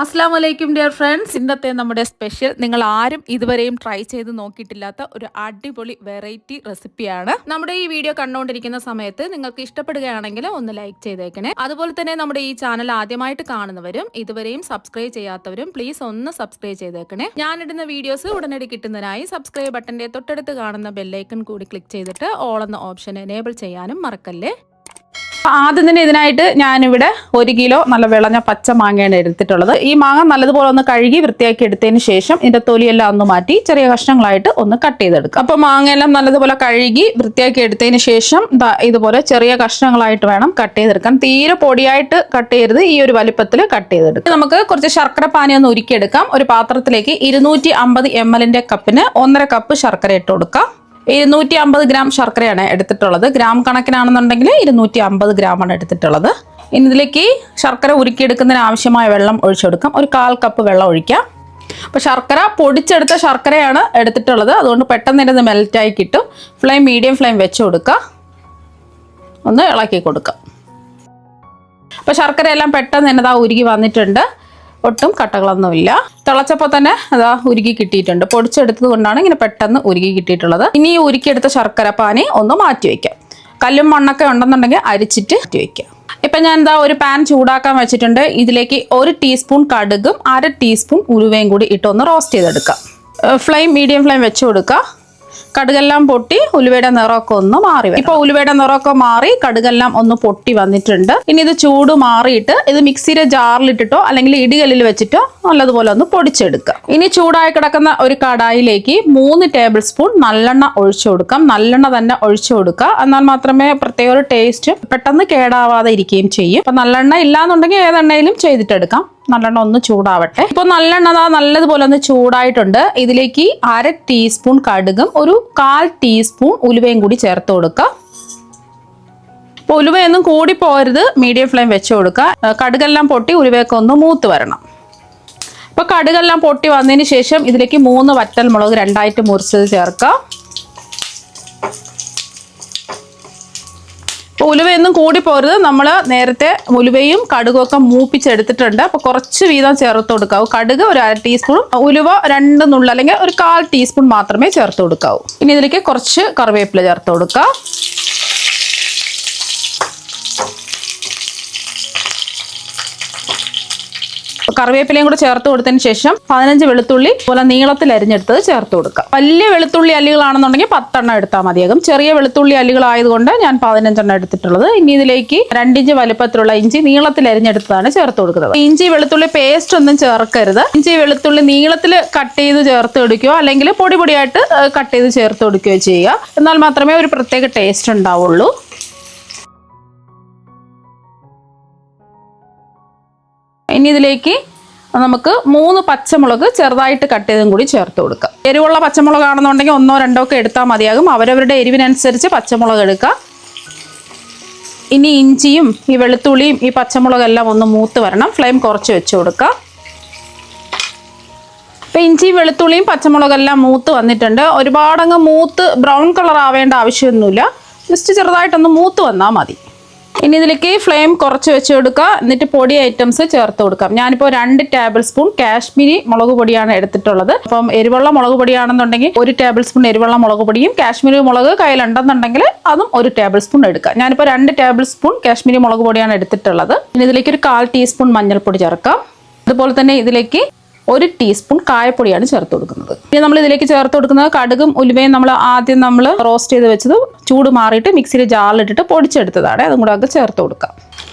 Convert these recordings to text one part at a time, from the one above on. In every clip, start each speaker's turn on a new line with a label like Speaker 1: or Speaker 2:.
Speaker 1: അസ്സലാമു അലൈക്കും dear friends. ഇന്നത്തെ നമ്മുടെ സ്പെഷ്യൽ നിങ്ങൾ ആരും ഇതുവരെയും ട്രൈ ചെയ്ത് നോക്കിയിട്ടില്ലാത്ത ഒരു അടിപൊളി വെറൈറ്റി റെസിപ്പിയാണ്. നമ്മുടെ ഈ വീഡിയോ കണ്ടുകൊണ്ടിരിക്കുന്ന സമയത്ത് നിങ്ങൾക്ക് ഇഷ്ടപ്പെടുകയാണെങ്കിൽ ഒന്ന് ലൈക്ക് ചെയ്തേക്കണേ. അതുപോലെ തന്നെ നമ്മുടെ ഈ ചാനൽ ആദ്യമായിട്ട് കാണുന്നവരും ഇതുവരെയും സബ്സ്ക്രൈബ് ചെയ്യാത്തവരും പ്ലീസ് ഒന്ന് സബ്സ്ക്രൈബ് ചെയ്തേക്കണേ. ഞാനിടുന്ന വീഡിയോസ് ഉടനടി കിട്ടുന്നതിനായി സബ്സ്ക്രൈബ് ബട്ടന്റെ തൊട്ടടുത്ത് കാണുന്ന ബെല്ലൈക്കൺ കൂടി ക്ലിക്ക് ചെയ്തിട്ട് ഓൾ എന്ന ഓപ്ഷൻ എനേബിൾ ചെയ്യാനും മറക്കല്ലേ. ആദ്യം തന്നെ ഇതിനായിട്ട് ഞാനിവിടെ 1 കിലോ നല്ല വിളഞ്ഞ പച്ച മാങ്ങയാണ് എടുത്തിട്ടുള്ളത്. ഈ മാങ്ങ നല്ലതുപോലെ ഒന്ന് കഴുകി വൃത്തിയാക്കി എടുത്തതിന് ശേഷം ഇതിന്റെ തൊലിയെല്ലാം ഒന്ന് മാറ്റി ചെറിയ കഷ്ണങ്ങളായിട്ട് ഒന്ന് കട്ട് ചെയ്തെടുക്കുക. അപ്പോൾ മാങ്ങയെല്ലാം നല്ലതുപോലെ കഴുകി വൃത്തിയാക്കി എടുത്തതിന് ശേഷം ഇതുപോലെ ചെറിയ കഷ്ണങ്ങളായിട്ട് വേണം കട്ട് ചെയ്തെടുക്കാൻ. തീരെ പൊടിയായിട്ട് കട്ട് ചെയ്യരുത്, ഈ ഒരു വലിപ്പത്തിൽ കട്ട് ചെയ്തെടുക്കാം. നമുക്ക് കുറച്ച് ശർക്കര പാനി ഒന്ന് ഉരുക്കിയെടുക്കാം. ഒരു പാത്രത്തിലേക്ക് 250 ml കപ്പിന് 1.5 കപ്പ് ശർക്കര ഇട്ട് കൊടുക്കാം. 250 ഗ്രാം ശർക്കരയാണ് എടുത്തിട്ടുള്ളത്. ഗ്രാം കണക്കിനാണെന്നുണ്ടെങ്കിൽ 250 ഗ്രാമാണ് എടുത്തിട്ടുള്ളത്. ഇനി ഇതിലേക്ക് ശർക്കര ഉരുക്കിയെടുക്കുന്നതിന് ആവശ്യമായ വെള്ളം ഒഴിച്ചെടുക്കാം. ഒരു 1/4 കപ്പ് വെള്ളം ഒഴിക്കാം. അപ്പോൾ ശർക്കര പൊടിച്ചെടുത്ത ശർക്കരയാണ് എടുത്തിട്ടുള്ളത്, അതുകൊണ്ട് പെട്ടെന്ന് ഇത് മെൽറ്റായി കിട്ടും. ഫ്ലെയിം മീഡിയം ഫ്ലെയിം വെച്ച് കൊടുക്കുക, ഒന്ന് ഇളക്കി കൊടുക്കുക. അപ്പോൾ ശർക്കര എല്ലാം പെട്ടെന്ന് തന്നെ ഉരുകി വന്നിട്ടുണ്ട്, ഒട്ടും കട്ടകളൊന്നുമില്ല. തിളച്ചപ്പോൾ തന്നെ അതാ ഉരുകി കിട്ടിയിട്ടുണ്ട്. പൊടിച്ചെടുത്തത് കൊണ്ടാണ് ഇങ്ങനെ പെട്ടെന്ന് ഉരുകി കിട്ടിയിട്ടുള്ളത്. ഇനി ഈ ഉരുക്കിയെടുത്ത ശർക്കര പാനി ഒന്ന് മാറ്റി വയ്ക്കാം. കല്ലും മണ്ണൊക്കെ ഉണ്ടെന്നുണ്ടെങ്കിൽ അരിച്ചിട്ട് മാറ്റി വയ്ക്കാം. ഇപ്പം ഞാൻ ഒരു പാൻ ചൂടാക്കാൻ വെച്ചിട്ടുണ്ട്. ഇതിലേക്ക് 1 ടീസ്പൂൺ കടുകും 1/2 ടീസ്പൂൺ ഉലുവയും കൂടി ഇട്ടൊന്ന് റോസ്റ്റ് ചെയ്തെടുക്കാം. ഫ്ലെയിം മീഡിയം ഫ്ലെയിം വെച്ച് കൊടുക്കുക. കടുകെല്ലാം പൊട്ടി ഉലുവയുടെ നിറമൊക്കെ ഒന്ന് മാറി. ഇപ്പൊ ഉലുവയുടെ നിറമൊക്കെ മാറി കടുകെല്ലാം ഒന്ന് പൊട്ടി വന്നിട്ടുണ്ട്. ഇനി ഇത് ചൂട് മാറിയിട്ട് ഇത് മിക്സിയുടെ ജാറിലിട്ടിട്ടോ അല്ലെങ്കിൽ ഇടികല്ലിൽ വെച്ചിട്ടോ നല്ലതുപോലെ ഒന്ന് പൊടിച്ചെടുക്കുക. ഇനി ചൂടായി കിടക്കുന്ന ഒരു കടായിലേക്ക് 3 ടേബിൾ സ്പൂൺ നല്ലെണ്ണ ഒഴിച്ചു കൊടുക്കാം. നല്ലെണ്ണ തന്നെ ഒഴിച്ചു കൊടുക്കുക, എന്നാൽ മാത്രമേ പ്രത്യേക ഒരു ടേസ്റ്റ് പെട്ടെന്ന് കേടാവാതെ ഇരിക്കുകയും ചെയ്യും. അപ്പൊ നല്ലെണ്ണ ഇല്ലാന്നുണ്ടെങ്കിൽ ഏതെണ്ണയിലും ചെയ്തിട്ടെടുക്കാം. നല്ലെണ്ണ ഒന്ന് ചൂടാവട്ടെ. ഇപ്പോൾ നല്ലെണ്ണ നല്ലതുപോലെ ഒന്ന് ചൂടായിട്ടുണ്ട്. ഇതിലേക്ക് 1/2 ടീസ്പൂൺ കടുകും ഒരു 1/4 ടീസ്പൂൺ ഉലുവയും കൂടി ചേർത്ത് കൊടുക്കുക. ഇപ്പോൾ ഉലുവയൊന്നും കൂടി പോരുത്, മീഡിയം ഫ്ലെയിം വെച്ച് കൊടുക്കുക. കടുകെല്ലാം പൊട്ടി ഉലുവയൊക്കെ ഒന്ന് മൂത്ത് വരണം. ഇപ്പോൾ കടുകെല്ലാം പൊട്ടി വന്നതിന് ശേഷം ഇതിലേക്ക് 3 വറ്റൽമുളക് 2ആയിട്ട് മുറിച്ചത് ചേർക്കുക. ഉലുവയൊന്നും കൂടി പോരുത്, നമ്മൾ നേരത്തെ ഉലുവയും കടുകൊക്കെ മൂപ്പിച്ചെടുത്തിട്ടുണ്ട്. അപ്പോൾ കുറച്ച് വീതം ചേർത്ത് കൊടുക്കാവൂ. കടുക് ഒരു 1/2 ടീസ്പൂൺ, ഉലുവ 2 നുള്ള അല്ലെങ്കിൽ ഒരു 1/4 ടീസ്പൂൺ മാത്രമേ ചേർത്ത് കൊടുക്കാവൂ. ഇനി ഇതിലേക്ക് കുറച്ച് കറിവേപ്പില ചേർത്ത് കൊടുക്കുക. കറിവേപ്പിലയും കൂടെ ചേർത്ത് കൊടുത്തതിന് ശേഷം 15 വെളുത്തുള്ളി പോലെ നീളത്തിൽ അരിഞ്ഞെടുത്തത് ചേർത്ത് കൊടുക്കുക. വലിയ വെളുത്തുള്ളി അല്ലികളാണെന്നുണ്ടെങ്കിൽ 10 എണ്ണം എടുത്താൽ മതിയാകും. ചെറിയ വെളുത്തുള്ളി അല്ലികളായതുകൊണ്ട് ഞാൻ 15 എണ്ണം എടുത്തിട്ടുള്ളത്. ഇനി ഇതിലേക്ക് 2 ഇഞ്ച് വലുപ്പത്തിലുള്ള ഇഞ്ചി നീളത്തിൽ അരിഞ്ഞെടുത്തതാണ് ചേർത്ത് കൊടുക്കുന്നത്. ഇഞ്ചി വെളുത്തുള്ളി പേസ്റ്റ് ഒന്നും ചേർക്കരുത്. ഇഞ്ചി വെളുത്തുള്ളി നീളത്തിൽ കട്ട് ചെയ്ത് ചേർത്ത് കൊടുക്കുകയോ അല്ലെങ്കിൽ പൊടി പൊടിയായിട്ട് കട്ട് ചെയ്ത് ചേർത്ത് കൊടുക്കുകയോ ചെയ്യുക. എന്നാൽ മാത്രമേ ഒരു പ്രത്യേക ടേസ്റ്റ് ഉണ്ടാവുള്ളൂ. ഇനി ഇതിലേക്ക് നമുക്ക് 3 പച്ചമുളക് ചെറുതായിട്ട് കട്ട് ചെയ്തും കൂടി ചേർത്ത് കൊടുക്കുക. എരിവുള്ള പച്ചമുളകാണെന്നുണ്ടെങ്കിൽ 1 2 ഒക്കെ എടുത്താൽ മതിയാകും. അവരവരുടെ എരിവിനനുസരിച്ച് പച്ചമുളക് എടുക്കുക. ഇനി ഇഞ്ചിയും ഈ വെളുത്തുള്ളിയും ഈ പച്ചമുളകെല്ലാം ഒന്ന് മൂത്ത് വരണം. ഫ്ലെയിം കുറച്ച് വെച്ച് കൊടുക്കുക. ഇപ്പം ഇഞ്ചിയും വെളുത്തുള്ളിയും പച്ചമുളകെല്ലാം മൂത്ത് വന്നിട്ടുണ്ട്. ഒരുപാടങ്ങ് മൂത്ത് ബ്രൗൺ കളർ ആവേണ്ട ആവശ്യമൊന്നുമില്ല, ജസ്റ്റ് ചെറുതായിട്ടൊന്ന് മൂത്ത് വന്നാൽ മതി. ഇനി ഇതിലേക്ക് ഫ്ലെയിം കുറച്ച് വെച്ച് കൊടുക്കുക. എന്നിട്ട് പൊടി ഐറ്റംസ് ചേർത്ത് കൊടുക്കാം. ഞാനിപ്പോൾ 2 ടേബിൾ സ്പൂൺ കാശ്മീരി മുളക് പൊടിയാണ് എടുത്തിട്ടുള്ളത്. അപ്പം എരിവുള്ള മുളക് പൊടിയാണെന്നുണ്ടെങ്കിൽ 1 ടേബിൾ സ്പൂൺ എരിവുള്ള മുളക് പൊടിയും കാശ്മീരി മുളക് കയ്യിലുണ്ടെന്നുണ്ടെങ്കിൽ അതും 1 ടേബിൾ സ്പൂൺ എടുക്കുക. ഞാനിപ്പോൾ 2 ടേബിൾ സ്പൂൺ കാശ്മീരി മുളക് പൊടിയാണ് എടുത്തിട്ടുള്ളത്. ഇനി ഇതിലേക്ക് ഒരു 1/4 ടീസ്പൂൺ മഞ്ഞൾപ്പൊടി ചേർക്കാം. അതുപോലെ തന്നെ ഇതിലേക്ക് 1 ടീസ്പൂൺ കായപ്പൊടിയാണ് ചേർത്ത് കൊടുക്കുന്നത്. ഇനി നമ്മൾ ഇതിലേക്ക് ചേർത്ത് കൊടുക്കുന്നത് കടുകും ഉലുവയും നമ്മൾ റോസ്റ്റ് ചെയ്ത് വെച്ചത് ചൂട് മാറിയിട്ട് മിക്സിയിൽ ജാറിലിട്ടിട്ട് പൊടിച്ചെടുത്തതാണ്. അതും കൂടെ ചേർത്ത് കൊടുക്കാം.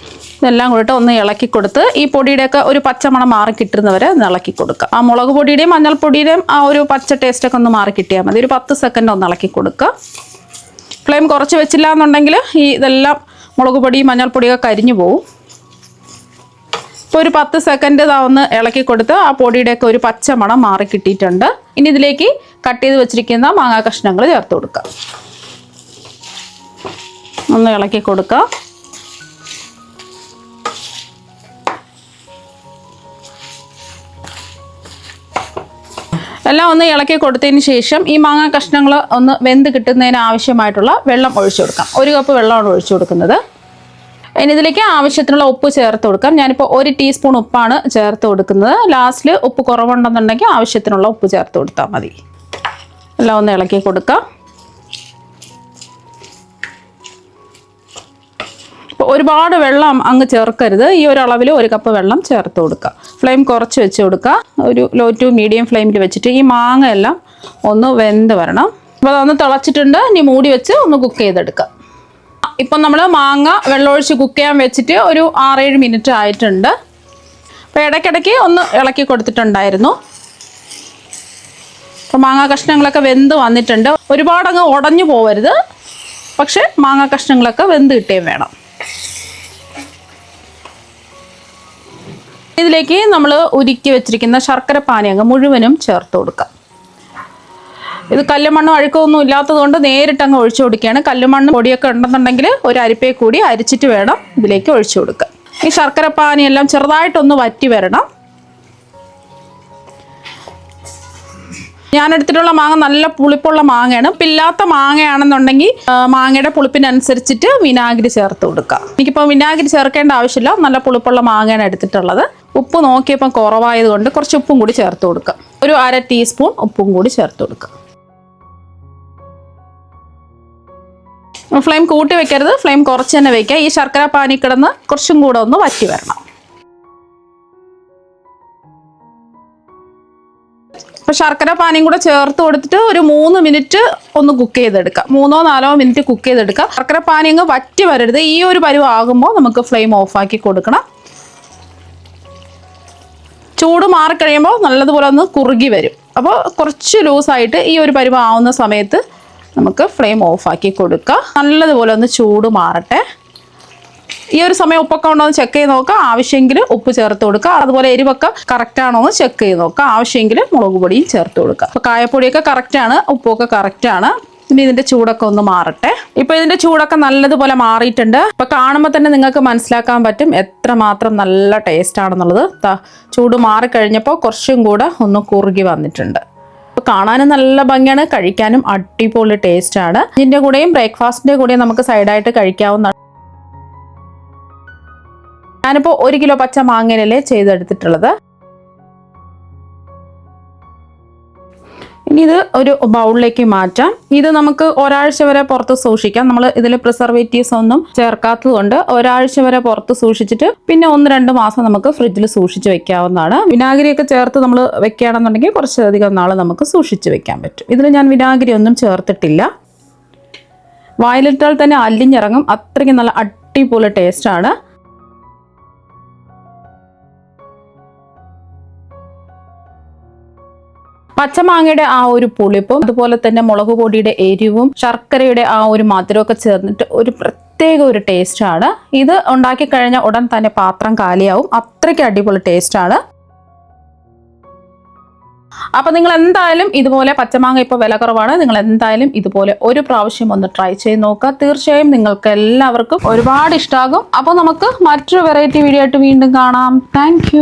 Speaker 1: ഇതെല്ലാം കൂടിയിട്ട് ഒന്ന് ഇളക്കി കൊടുത്ത് ഈ പൊടിയുടെയൊക്കെ ഒരു പച്ചമണം മാറി കിട്ടുന്നവരെ ഒന്ന് ഇളക്കി കൊടുക്കുക. ആ മുളക് പൊടിയുടെയും മഞ്ഞൾപ്പൊടിയുടെയും ആ ഒരു പച്ച ടേസ്റ്റൊക്കെ ഒന്ന് മാറി കിട്ടിയാൽ മതി. ഒരു 10 സെക്കൻഡ് ഒന്ന് ഇളക്കി കൊടുക്കുക. ഫ്ലെയിം കുറച്ച് വെച്ചില്ല എന്നുണ്ടെങ്കിൽ ഇതെല്ലാം മുളക് പൊടിയും മഞ്ഞൾപ്പൊടിയൊക്കെ കരിഞ്ഞു പോകും. ഇപ്പോൾ ഒരു 10 സെക്കൻഡ് ഒന്ന് ഇളക്കി കൊടുത്ത് ആ പൊടിയുടെയൊക്കെ ഒരു പച്ച മണം മാറി കിട്ടിയിട്ടുണ്ട്. ഇനി ഇതിലേക്ക് കട്ട് ചെയ്ത് വെച്ചിരിക്കുന്ന മാങ്ങാ കഷ്ണങ്ങൾ ചേർത്ത് കൊടുക്കുക. ഒന്ന് ഇളക്കി കൊടുക്കുക. എല്ലാം ഒന്ന് ഇളക്കി കൊടുത്തതിന് ശേഷം ഈ മാങ്ങാ കഷ്ണങ്ങൾ ഒന്ന് വെന്ത് കിട്ടുന്നതിന് ആവശ്യമായിട്ടുള്ള വെള്ളം ഒഴിച്ചു കൊടുക്കാം. 1 കപ്പ് വെള്ളമാണ് ഒഴിച്ചു കൊടുക്കുന്നത്. ഇനി ഇതിലേക്ക് ആവശ്യത്തിനുള്ള ഉപ്പ് ചേർത്ത് കൊടുക്കാം. ഞാനിപ്പോൾ 1 ടീസ്പൂൺ ഉപ്പാണ് ചേർത്ത് കൊടുക്കുന്നത്. ലാസ്റ്റിൽ ഉപ്പ് കുറവുണ്ടെന്നുണ്ടെങ്കിൽ ആവശ്യത്തിനുള്ള ഉപ്പ് ചേർത്ത് കൊടുത്താൽ മതി. എല്ലാം ഒന്ന് ഇളക്കി കൊടുക്കാം. ഒരുപാട് വെള്ളം അങ്ങ് ചേർക്കരുത്. ഈ ഒരു അളവിൽ 1 കപ്പ് വെള്ളം ചേർത്ത് കൊടുക്കുക. ഫ്ലെയിം കുറച്ച് വെച്ച് കൊടുക്കുക. ഒരു ലോ ടു മീഡിയം ഫ്ലെയിമിൽ വെച്ചിട്ട് ഈ മാങ്ങ എല്ലാം ഒന്ന് വെന്ത് വരണം. അപ്പോൾ അതൊന്ന് തിളച്ചിട്ടുണ്ട്. ഇനി മൂടി വെച്ച് ഒന്ന് കുക്ക് ചെയ്തെടുക്കുക. ഇപ്പം നമ്മൾ മാങ്ങ വെള്ളമൊഴിച്ച് കുക്ക് ചെയ്യാൻ വെച്ചിട്ട് ഒരു 6-7 മിനിറ്റ് ആയിട്ടുണ്ട്. അപ്പോൾ ഇടയ്ക്കിടയ്ക്ക് ഒന്ന് ഇളക്കി കൊടുത്തിട്ടുണ്ടായിരുന്നു. അപ്പോൾ മാങ്ങ കഷ്ണങ്ങളൊക്കെ വെന്ത് വന്നിട്ടുണ്ട്. ഒരുപാടങ്ങ് ഉടഞ്ഞു പോവരുത്, പക്ഷേ മാങ്ങ കഷ്ണങ്ങളൊക്കെ വെന്ത് കിട്ടുകയും വേണം. ഇതിലേക്ക് നമ്മൾ ഉരുക്കി വെച്ചിരിക്കുന്ന ശർക്കര പാനി അങ്ങ് മുഴുവനും ചേർത്ത് കൊടുക്കാം. ഇത് കല്ലുമണ്ണും അഴുക്കൊന്നും ഇല്ലാത്തത് കൊണ്ട് നേരിട്ട് അങ്ങ് ഒഴിച്ചു കൊടുക്കുകയാണ്. കല്ലുമണ്ണ് പൊടിയൊക്കെ ഉണ്ടെന്നുണ്ടെങ്കിൽ ഒരു അരിപ്പയെ കൂടി അരിച്ചിട്ട് വേണം ഇതിലേക്ക് ഒഴിച്ചു കൊടുക്കുക. ഈ ശർക്കര പാനിയെല്ലാം ചെറുതായിട്ടൊന്ന് വറ്റി വരണം. ഞാൻ എടുത്തിട്ടുള്ള മാങ്ങ നല്ല പുളിപ്പുള്ള മാങ്ങയാണ്. ഉപ്പില്ലാത്ത മാങ്ങയാണെന്നുണ്ടെങ്കിൽ മാങ്ങയുടെ പുളിപ്പിനനുസരിച്ചിട്ട് വിനാഗിരി ചേർത്ത് കൊടുക്കുക. എനിക്കിപ്പോൾ വിനാഗിരി ചേർക്കേണ്ട ആവശ്യമില്ല. നല്ല പുളിപ്പുള്ള മാങ്ങയാണ് എടുത്തിട്ടുള്ളത്. ഉപ്പ് നോക്കിയപ്പോൾ കുറവായതുകൊണ്ട് കുറച്ച് ഉപ്പും കൂടി ചേർത്ത് കൊടുക്കുക. ഒരു 1/2 ടീസ്പൂൺ ഉപ്പും കൂടി ചേർത്ത് കൊടുക്കുക. ഫ്ലെയിം കൂട്ടി വെക്കരുത്, ഫ്ലെയിം കുറച്ച് തന്നെ വെക്കുക. ഈ ശർക്കര പാനി കിടന്ന് കുറച്ചും കൂടെ ഒന്ന് വറ്റി വരണം. അപ്പോൾ ശർക്കര പാനിയും കൂടെ ചേർത്ത് കൊടുത്തിട്ട് ഒരു 3 മിനിറ്റ് ഒന്ന് കുക്ക് ചെയ്തെടുക്കാം. 3-4 മിനിറ്റ് കുക്ക് ചെയ്തെടുക്കാം. ശർക്കര പാനി അങ്ങ് വറ്റി വരരുത്. ഈ ഒരു പരുവാകുമ്പോൾ നമുക്ക് ഫ്ലെയിം ഓഫാക്കി കൊടുക്കണം. ചൂട് മാറിക്കഴിയുമ്പോൾ നല്ലതുപോലെ ഒന്ന് കുറുകി വരും. അപ്പോൾ കുറച്ച് ലൂസായിട്ട് ഈ ഒരു പരുവാവുന്ന സമയത്ത് നമുക്ക് ഫ്ലെയിം ഓഫാക്കി കൊടുക്കുക. നല്ലതുപോലെ ഒന്ന് ചൂട് മാറട്ടെ. ഈ ഒരു സമയം ഉപ്പൊക്കെ ഉണ്ടോ എന്ന് ചെക്ക് ചെയ്ത് നോക്കുക. ആവശ്യമെങ്കിൽ ഉപ്പ് ചേർത്ത് കൊടുക്കുക. അതുപോലെ എരിവൊക്കെ കറക്റ്റാണോ എന്ന് ചെക്ക് ചെയ്ത് നോക്കുക. ആവശ്യമെങ്കിൽ മുളക് പൊടിയും ചേർത്ത് കൊടുക്കുക. അപ്പോൾ കായപ്പൊടിയൊക്കെ കറക്റ്റാണ്, ഉപ്പൊക്കെ കറക്റ്റാണ്. ഇനി ഇതിൻ്റെ ചൂടൊക്കെ ഒന്ന് മാറട്ടെ. ഇപ്പോൾ ഇതിൻ്റെ ചൂടൊക്കെ നല്ലതുപോലെ മാറിയിട്ടുണ്ട്. ഇപ്പോൾ കാണുമ്പോൾ തന്നെ നിങ്ങൾക്ക് മനസ്സിലാക്കാൻ പറ്റും എത്രമാത്രം നല്ല ടേസ്റ്റ് ആണെന്നുള്ളത്. ചൂട് മാറിക്കഴിഞ്ഞപ്പോൾ കുറച്ചും കൂടെ ഒന്ന് കുറുകി വന്നിട്ടുണ്ട്. അപ്പോൾ കാണാനും നല്ല ഭംഗിയാണ്, കഴിക്കാനും അടിപൊളി ടേസ്റ്റാണ്. ഇതിൻ്റെ കൂടെയും ബ്രേക്ക്ഫാസ്റ്റിൻ്റെ കൂടെയും നമുക്ക് സൈഡായിട്ട് കഴിക്കാവുന്നതാണ്. ഞാനിപ്പോൾ 1 കിലോ പച്ച മാങ്ങയിലല്ലേ ചെയ്തെടുത്തിട്ടുള്ളത്. ഇനി ഇത് ഒരു ബൗളിലേക്ക് മാറ്റാം. ഇത് നമുക്ക് ഒരാഴ്ച വരെ പുറത്ത് സൂക്ഷിക്കാം. നമ്മൾ ഇതിൽ പ്രിസർവേറ്റീവ്സ് ഒന്നും ചേർക്കാത്തത് കൊണ്ട് ഒരാഴ്ച വരെ പുറത്ത് സൂക്ഷിച്ചിട്ട് പിന്നെ 1-2 മാസം നമുക്ക് ഫ്രിഡ്ജിൽ സൂക്ഷിച്ച് വെക്കാവുന്നതാണ്. വിനാഗിരിയൊക്കെ ചേർത്ത് നമ്മൾ വെക്കുകയാണെന്നുണ്ടെങ്കിൽ കുറച്ചധികം നാൾ നമുക്ക് സൂക്ഷിച്ച് വെക്കാൻ പറ്റും. ഇതിൽ ഞാൻ വിനാഗിരി ഒന്നും ചേർത്തിട്ടില്ല. വായിലിട്ടാൽ തന്നെ അല്ലിഞ്ഞിറങ്ങും. അത്രയ്ക്ക് നല്ല അടിപൊളി ടേസ്റ്റാണ്. പച്ചമാങ്ങയുടെ ആ ഒരു പുളിപ്പും അതുപോലെ തന്നെ മുളക് പൊടിയുടെ എരിവും ശർക്കരയുടെ ആ ഒരു മധുരമൊക്കെ ചേർന്നിട്ട് ഒരു പ്രത്യേക ഒരു ടേസ്റ്റാണ്. ഇത് ഉണ്ടാക്കി കഴിഞ്ഞാൽ ഉടൻ തന്നെ പാത്രം കാലിയാവും. അത്രയ്ക്ക് അടിപൊളി ടേസ്റ്റാണ്. അപ്പം നിങ്ങൾ എന്തായാലും ഇതുപോലെ, പച്ചമാങ്ങ ഇപ്പോൾ വില കുറവാണ്, നിങ്ങൾ എന്തായാലും ഇതുപോലെ ഒരു പ്രാവശ്യം ഒന്ന് ട്രൈ ചെയ്ത് നോക്കുക. തീർച്ചയായും നിങ്ങൾക്ക് എല്ലാവർക്കും ഒരുപാട് ഇഷ്ടമാകും. അപ്പോൾ നമുക്ക് മറ്റൊരു വെറൈറ്റി വീഡിയോ ആയിട്ട് വീണ്ടും കാണാം. താങ്ക്